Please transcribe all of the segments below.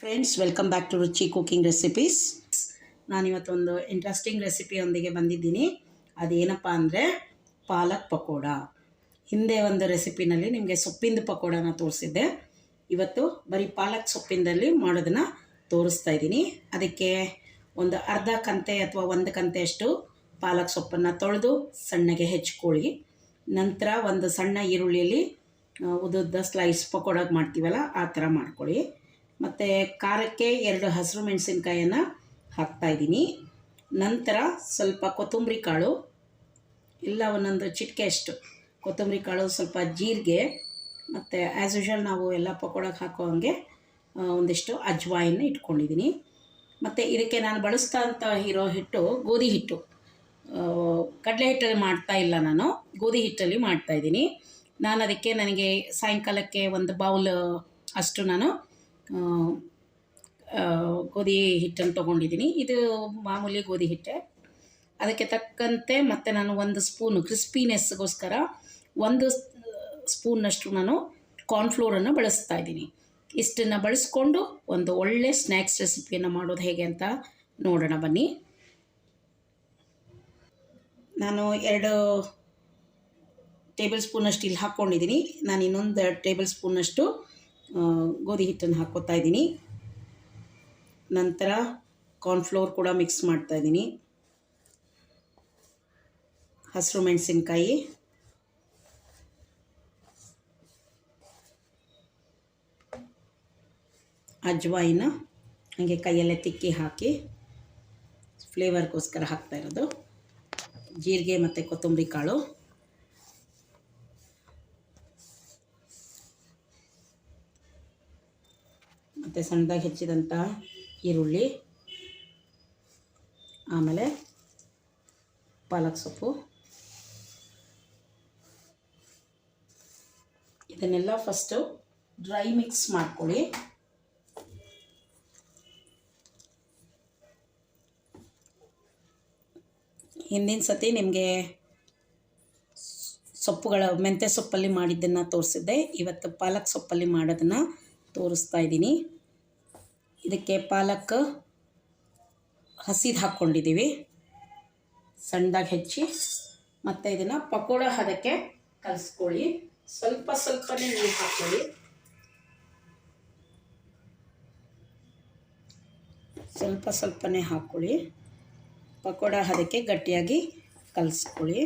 Friends, welcome back to ರುಚಿ cooking recipes. ನಾನಿವತ್ತೊಂದು interesting ರೆಸಿಪಿಯೊಂದಿಗೆ ಬಂದಿದ್ದೀನಿ. ಅದೇನಪ್ಪ ಅಂದರೆ ಪಾಲಕ್ ಪಕೋಡ. ಹಿಂದೆ ಒಂದು ರೆಸಿಪಿನಲ್ಲಿ ನಿಮಗೆ ಸೊಪ್ಪಿಂದು ಪಕೋಡನ ತೋರಿಸಿದ್ದೆ. ಇವತ್ತು ಬರೀ ಪಾಲಕ್ ಸೊಪ್ಪಿಂದಲ್ಲಿ ಮಾಡೋದನ್ನು ತೋರಿಸ್ತಾ ಇದ್ದೀನಿ. ಅದಕ್ಕೆ ಒಂದು ಅರ್ಧ ಕಂತೆ ಅಥವಾ ಒಂದು ಕಂತೆಯಷ್ಟು ಪಾಲಕ್ ಸೊಪ್ಪನ್ನು ತೊಳೆದು ಸಣ್ಣಗೆ ಹೆಚ್ಕೊಳ್ಳಿ. ನಂತರ ಒಂದು ಸಣ್ಣ ಈರುಳ್ಳಿಯಲ್ಲಿ ಉದ್ದುದ್ದ ಸ್ಲೈಸ್ ಪಕೋಡಾಗಿ ಮಾಡ್ತೀವಲ್ಲ ಆ ಥರ ಮಾಡ್ಕೊಳ್ಳಿ. ಮತ್ತು ಖಾರಕ್ಕೆ 2 ಹಸಿರು ಮೆಣಸಿನ್ಕಾಯನ್ನು ಹಾಕ್ತಾಯಿದ್ದೀನಿ. ನಂತರ ಸ್ವಲ್ಪ ಕೊತ್ತಂಬರಿ ಕಾಳು, ಎಲ್ಲ ಒಂದೊಂದು ಚಿಟಿಕೆ ಅಷ್ಟು ಕೊತ್ತಂಬರಿ ಕಾಳು, ಸ್ವಲ್ಪ ಜೀರಿಗೆ, ಮತ್ತು ಆ್ಯಸ್ ಯೂಶುವಲ್ ನಾವು ಎಲ್ಲ ಪಕೋಡಕ್ಕೆ ಹಾಕೋ ಹಾಗೆ ಒಂದಿಷ್ಟು ಅಜ್ವಾಯಿನ ಇಟ್ಕೊಂಡಿದ್ದೀನಿ. ಮತ್ತು ಇದಕ್ಕೆ ನಾನು ಬಳಸ್ತಾ ಅಂತ ಇರೋ ಹಿಟ್ಟು ಗೋಧಿ ಹಿಟ್ಟು. ಕಡಲೆ ಹಿಟ್ಟಲ್ಲಿ ಮಾಡ್ತಾಯಿಲ್ಲ, ನಾನು ಗೋಧಿ ಹಿಟ್ಟಲ್ಲಿ ಮಾಡ್ತಾಯಿದ್ದೀನಿ. ನಾನು ಅದಕ್ಕೆ ನನಗೆ ಸಾಯಂಕಾಲಕ್ಕೆ ಒಂದು ಬೌಲ್ ಅಷ್ಟು ನಾನು ಗೋಧಿ ಹಿಟ್ಟನ್ನು ತೊಗೊಂಡಿದ್ದೀನಿ. ಇದು ಮಾಮೂಲಿ ಗೋಧಿ ಹಿಟ್ಟೆ. ಅದಕ್ಕೆ ತಕ್ಕಂತೆ ಮತ್ತು ನಾನು ಒಂದು ಸ್ಪೂನು ಕ್ರಿಸ್ಪಿನೆಸ್ಗೋಸ್ಕರ 1 ಸ್ಪೂನ್ನಷ್ಟು ನಾನು ಕಾರ್ನ್ಫ್ಲೋರನ್ನು ಬಳಸ್ತಾ ಇದ್ದೀನಿ. ಇಷ್ಟನ್ನು ಬಳಸ್ಕೊಂಡು ಒಂದು ಒಳ್ಳೆ ಸ್ನ್ಯಾಕ್ಸ್ ರೆಸಿಪಿಯನ್ನು ಮಾಡೋದು ಹೇಗೆ ಅಂತ ನೋಡೋಣ ಬನ್ನಿ. ನಾನು 2 ಟೇಬಲ್ ಸ್ಪೂನಷ್ಟು ಇಲ್ಲಿ ಹಾಕ್ಕೊಂಡಿದ್ದೀನಿ. ನಾನು ಇನ್ನೊಂದು ಟೇಬಲ್ ಸ್ಪೂನಷ್ಟು ಗೋಧಿ ಹಿಟ್ಟನ್ನು ಹಾಕ್ಕೋತಾ ಇದ್ದೀನಿ. ನಂತರ ಕಾರ್ನ್ಫ್ಲೋರ್ ಕೂಡ ಮಿಕ್ಸ್ ಮಾಡ್ತಾಯಿದ್ದೀನಿ. ಹಸಿರು ಮೆಣಸಿನ್ಕಾಯಿ, ಅಜ್ವಾಯಿನ ಹಾಗೆ ಕೈಯಲ್ಲೇ ತಿಕ್ಕಿ ಹಾಕಿ ಫ್ಲೇವರ್ಗೋಸ್ಕರ ಹಾಕ್ತಾ ಇರೋದು, ಜೀರಿಗೆ ಮತ್ತು ಕೊತ್ತಂಬರಿ ಕಾಳು, ಮತ್ತು ಸಣ್ಣದಾಗಿ ಹೆಚ್ಚಿದಂಥ ಈರುಳ್ಳಿ, ಆಮೇಲೆ ಪಾಲಕ್ ಸೊಪ್ಪು. ಇದನ್ನೆಲ್ಲ ಫಸ್ಟು ಡ್ರೈ ಮಿಕ್ಸ್ ಮಾಡ್ಕೊಳ್ಳಿ. ಹಿಂದಿನ ಸತಿ ನಿಮಗೆ ಮೆಂತ್ಯ ಸೊಪ್ಪಲ್ಲಿ ಮಾಡಿದ್ದನ್ನು ತೋರಿಸಿದ್ದೆ. ಇವತ್ತು ಪಾಲಕ್ ಸೊಪ್ಪಲ್ಲಿ ಮಾಡೋದನ್ನು ತೋರಿಸ್ತಾ ಇದ್ದೀನಿ. ಇದಕ್ಕೆ ಪಾಲಕ್ ಹಸಿದು ಹಾಕ್ಕೊಂಡಿದ್ದೀವಿ, ಸಣ್ಣದಾಗಿ ಹೆಚ್ಚಿ. ಮತ್ತು ಇದನ್ನು ಪಕೋಡ ಹದಕ್ಕೆ ಕಲಿಸ್ಕೊಳ್ಳಿ. ಸ್ವಲ್ಪನೇ ನೀರು ಹಾಕ್ಕೊಳ್ಳಿ. ಸ್ವಲ್ಪನೇ ಹಾಕ್ಕೊಳ್ಳಿ. ಪಕೋಡ ಹದಕ್ಕೆ ಗಟ್ಟಿಯಾಗಿ ಕಲಿಸ್ಕೊಳ್ಳಿ.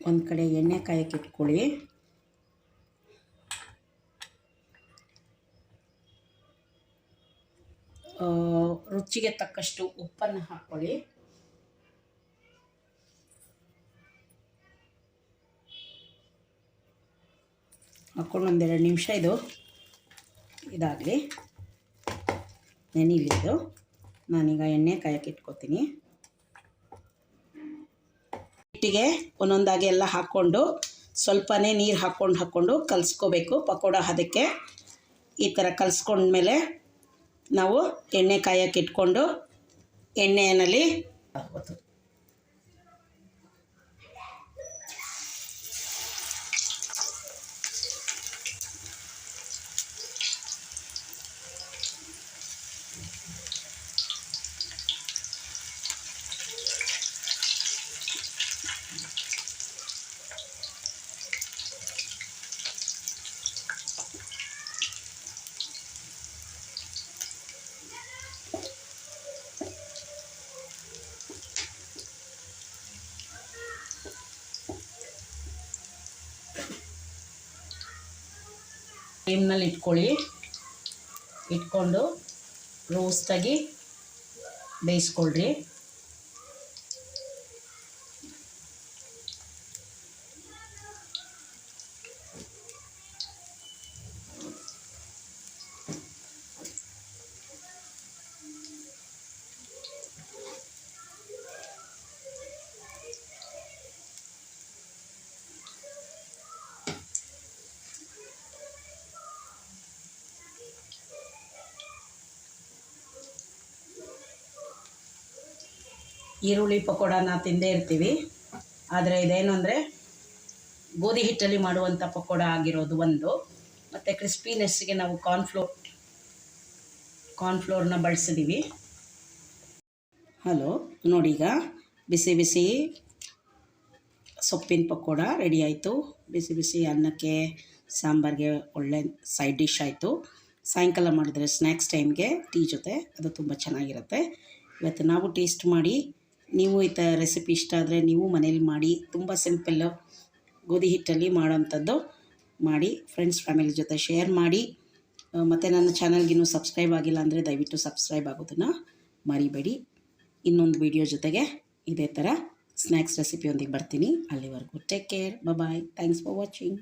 ಒಂದು ಕಡೆ ಎಣ್ಣೆ ಕಾಯಕ್ಕೆ ಇಟ್ಕೊಳ್ಳಿ. ರುಚಿಗೆ ತಕ್ಕಷ್ಟು ಉಪ್ಪನ್ನು ಹಾಕ್ಕೊಳ್ಳಿ. ಹಾಕ್ಕೊಂಡು 1-2 ನಿಮಿಷ ಇದಾಗಲಿ, ನೆನಿಲಿದ್ದು. ನಾನೀಗ ಎಣ್ಣೆ ಕಾಯಕ್ಕೆ ಇಟ್ಕೊತೀನಿ. ಹಿಟ್ಟಿಗೆ ಒಂದೊಂದಾಗಿ ಎಲ್ಲ ಹಾಕ್ಕೊಂಡು ಸ್ವಲ್ಪನೇ ನೀರು ಹಾಕ್ಕೊಂಡು ಕಲಿಸ್ಕೋಬೇಕು. ಪಕೋಡ ಹದಕ್ಕೆ ಈ ಥರ ಕಲಿಸ್ಕೊಂಡ್ಮೇಲೆ ನಾವು ಎಣ್ಣೆ ಕಾಯಕ್ಕೆ ಇಟ್ಕೊಂಡು ಎಣ್ಣೆಯಲ್ಲಿ ಫ್ಲೇಮ್ನಲ್ಲಿ ಇಟ್ಕೊಂಡು ರೋಸ್ಟಾಗಿ ಬೇಯಿಸ್ಕೊಳ್ರಿ. ಈರುಳ್ಳಿ ಪಕೋಡನ ತಿಂದೇ ಇರ್ತೀವಿ, ಆದರೆ ಇದೇನು ಅಂದರೆ ಗೋಧಿ ಹಿಟ್ಟಲ್ಲಿ ಮಾಡುವಂಥ ಪಕೋಡ ಆಗಿರೋದು ಒಂದು. ಮತ್ತು ಕ್ರಿಸ್ಪಿನೆಸ್ಗೆ ನಾವು ಕಾರ್ನ್ಫ್ಲೋರ್ನ ಬಳಸಿದ್ದೀವಿ. ಹಲೋ, ನೋಡಿ ಈಗ ಬಿಸಿ ಬಿಸಿ ಸೊಪ್ಪಿನ ಪಕೋಡ ರೆಡಿ ಆಯಿತು. ಬಿಸಿ ಬಿಸಿ ಅನ್ನಕ್ಕೆ ಸಾಂಬಾರಿಗೆ ಒಳ್ಳೆ ಸೈಡ್ ಡಿಶ್ ಆಯಿತು. ಸಾಯಂಕಾಲ ಮಾಡಿದ್ರೆ ಸ್ನ್ಯಾಕ್ಸ್ ಟೈಮ್ಗೆ ಟೀ ಜೊತೆ ಅದು ತುಂಬ ಚೆನ್ನಾಗಿರುತ್ತೆ. ಇವತ್ತು ನಾವು ಟೇಸ್ಟ್ ಮಾಡಿ, ನೀವು ಈ ಥರ ರೆಸಿಪಿ ಇಷ್ಟ ಆದರೆ ನೀವು ಮನೇಲಿ ಮಾಡಿ. ತುಂಬ ಸಿಂಪಲ್ಲು, ಗೋಧಿ ಹಿಟ್ಟಲ್ಲಿ ಮಾಡೋಂಥದ್ದು ಮಾಡಿ ಫ್ರೆಂಡ್ಸ್ ಫ್ಯಾಮಿಲಿ ಜೊತೆ ಶೇರ್ ಮಾಡಿ. ಮತ್ತು ನನ್ನ ಚಾನಲ್ಗಿನ್ನೂ ಸಬ್ಸ್ಕ್ರೈಬ್ ಆಗಿಲ್ಲ ಅಂದರೆ ದಯವಿಟ್ಟು ಸಬ್ಸ್ಕ್ರೈಬ್ ಆಗೋದನ್ನು ಮರಿಬೇಡಿ. ಇನ್ನೊಂದು ವಿಡಿಯೋ ಜೊತೆಗೆ ಇದೇ ಥರ ಸ್ನ್ಯಾಕ್ಸ್ ರೆಸಿಪಿಯೊಂದಿಗೆ ಬರ್ತೀನಿ. ಅಲ್ಲಿವರೆಗೂ take care, bye. Thanks for watching.